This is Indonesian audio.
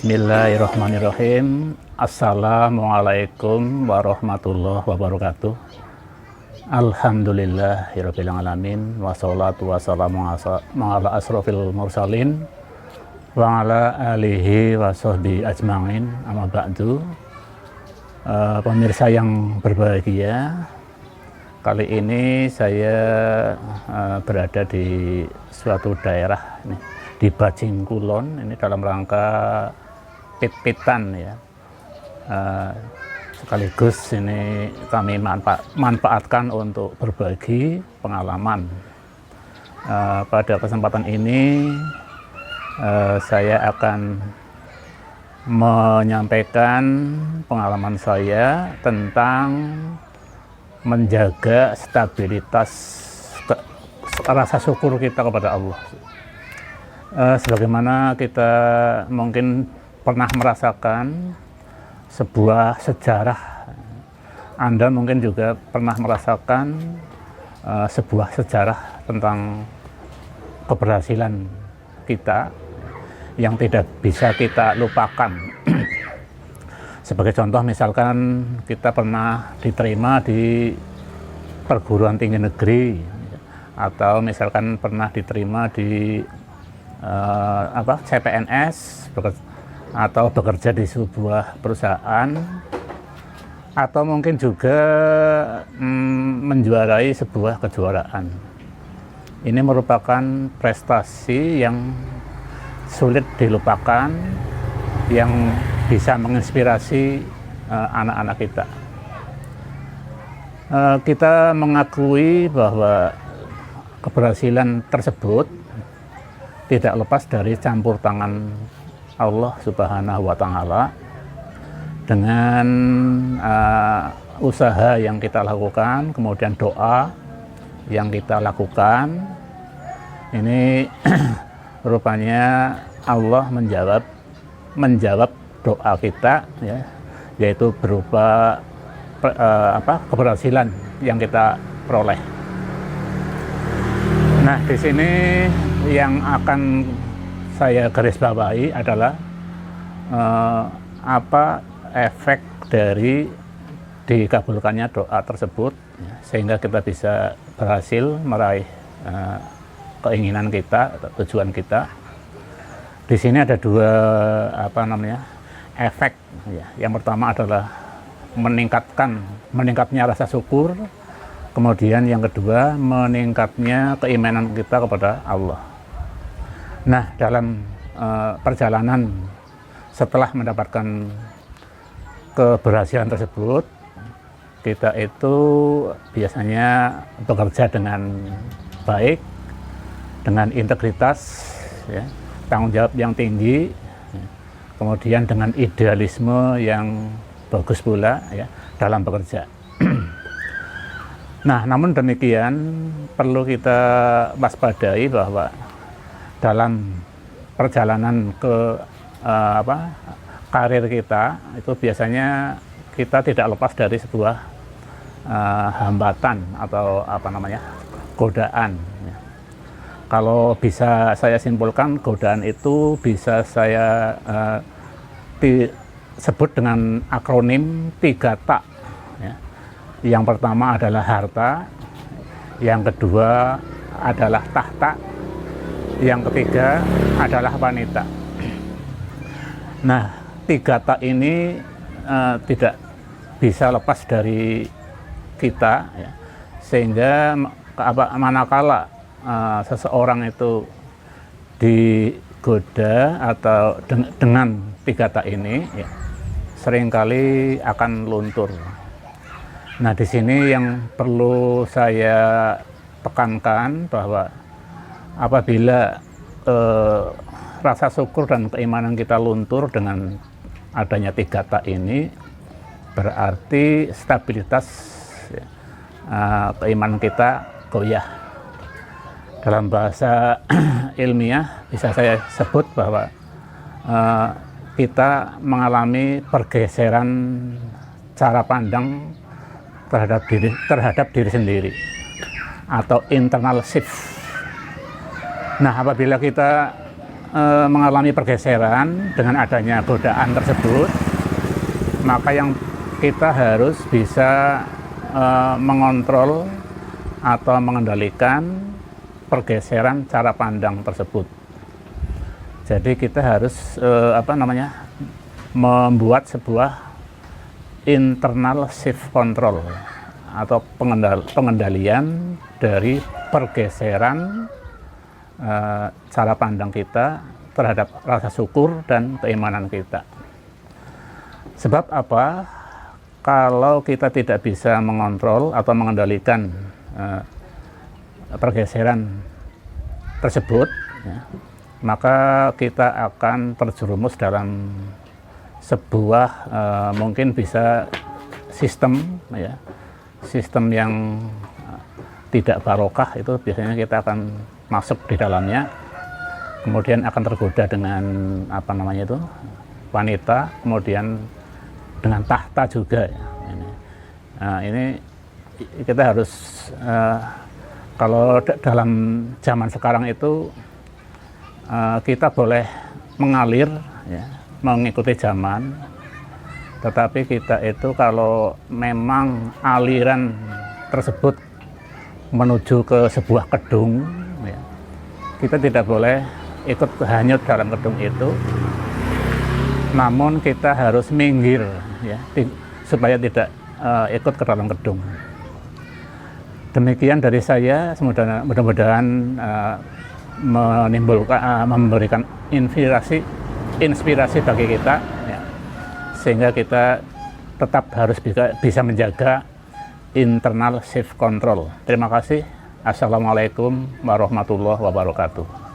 Bismillahirrahmanirrahim. Assalamualaikum warahmatullahi wabarakatuh. Alhamdulillahirabbil alamin wassalatu wassalamu ala asrofil mursalin wa ala alihi wa sahbihi ajmain. Amma ba'du. Pemirsa yang berbahagia, kali ini saya berada di suatu daerah ini, di Bajing Kulon, ini dalam rangka pit-pitan ya. Sekaligus ini kami manfaatkan untuk berbagi pengalaman. Pada kesempatan ini saya akan menyampaikan pengalaman saya tentang menjaga stabilitas rasa syukur kita kepada Allah. Sebagaimana kita mungkin pernah merasakan sebuah sejarah, Anda mungkin juga pernah merasakan sebuah sejarah tentang keberhasilan kita yang tidak bisa kita lupakan. Sebagai contoh, misalkan kita pernah diterima di perguruan tinggi negeri, atau misalkan pernah diterima di CPNS, atau bekerja di sebuah perusahaan, atau mungkin juga menjuarai sebuah kejuaraan. Ini merupakan prestasi yang sulit dilupakan, yang bisa menginspirasi anak-anak kita. Kita mengakui bahwa keberhasilan tersebut tidak lepas dari campur tangan Allah Subhanahu wa Ta'ala dengan usaha yang kita lakukan, kemudian doa yang kita lakukan. Ini rupanya Allah menjawab doa kita, ya, yaitu berupa keberhasilan yang kita peroleh. Nah, di sini yang akan saya garis bawahi adalah apa efek dari dikabulkannya doa tersebut, ya, sehingga kita bisa berhasil meraih keinginan kita, tujuan kita. Di sini ada dua efek. Ya. Yang pertama adalah meningkatnya rasa syukur. Kemudian yang kedua, meningkatnya keimanan kita kepada Allah. Nah, dalam perjalanan setelah mendapatkan keberhasilan tersebut, kita itu biasanya bekerja dengan baik, dengan integritas, ya, tanggung jawab yang tinggi, ya, kemudian dengan idealisme yang bagus pula, ya, dalam bekerja. Nah, namun demikian perlu kita waspadai bahwa dalam perjalanan ke karir kita itu biasanya kita tidak lepas dari sebuah hambatan atau godaan. Ya. Kalau bisa saya simpulkan, godaan itu bisa saya disebut dengan akronim 3 tak. Ya. Yang pertama adalah harta, yang kedua adalah tahta, yang ketiga adalah wanita. Nah, 3 tak ini tidak bisa lepas dari kita, ya. Sehingga manakala seseorang itu digoda atau dengan 3 tak ini, ya, seringkali akan luntur. Nah, di sini yang perlu saya tekankan bahwa apabila rasa syukur dan keimanan kita luntur dengan adanya 3 tak ini, berarti stabilitas, ya, keimanan kita goyah. Dalam bahasa ilmiah bisa saya sebut bahwa kita mengalami pergeseran cara pandang terhadap diri sendiri, atau internal shift. Nah, apabila kita mengalami pergeseran dengan adanya godaan tersebut, maka yang kita harus bisa mengontrol atau mengendalikan pergeseran cara pandang tersebut. Jadi kita harus membuat sebuah internal shift control atau pengendalian dari pergeseran cara pandang kita terhadap rasa syukur dan keimanan kita. Sebab apa? Kalau kita tidak bisa mengontrol atau mengendalikan pergeseran tersebut, ya, maka kita akan terjerumus dalam sebuah mungkin bisa sistem yang tidak barokah. Itu biasanya kita akan masuk di dalamnya, kemudian akan tergoda dengan wanita, kemudian dengan tahta juga. Ini kita harus kalau dalam zaman sekarang itu kita boleh mengalir, ya, mengikuti zaman, tetapi kita itu kalau memang aliran tersebut menuju ke sebuah kedung, ya, kita tidak boleh ikut hanyut dalam kedung itu, namun kita harus minggir, ya, supaya tidak ikut ke dalam gedung. Demikian dari saya, mudah-mudahan memberikan inspirasi bagi kita, ya, sehingga kita tetap harus bisa menjaga internal shift control. Terima kasih. Assalamualaikum warahmatullahi wabarakatuh.